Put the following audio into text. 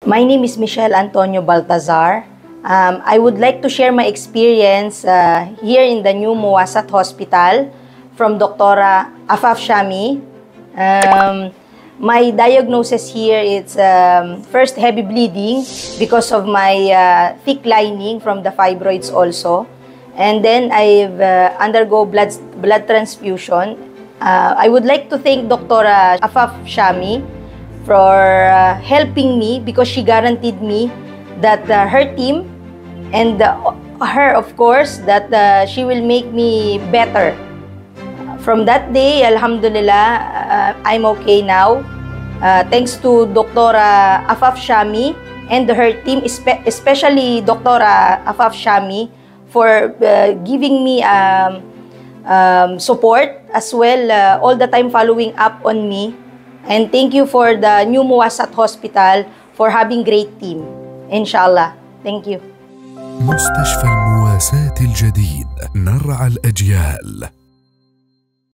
My name is Michelle Antonio Baltazar. I would like to share my experience here in the new Muwasat Hospital from Dr. Afaf Shami. My diagnosis here is first heavy bleeding because of my thick lining from the fibroids also. And then I've undergo blood transfusion. I would like to thank Dr. Afaf Shami for helping me because she guaranteed me that her team and her, of course, that she will make me better. From that day, Alhamdulillah, I'm okay now. Thanks to Dr. Afaf Shami and her team, especially Dr. Afaf Shami, for giving me support as well, all the time following up on me. And thank you for the new Muwasat Hospital for having great team. Inshallah. Thank you. مستشفى المواساة الجديد، نرعى الأجيال.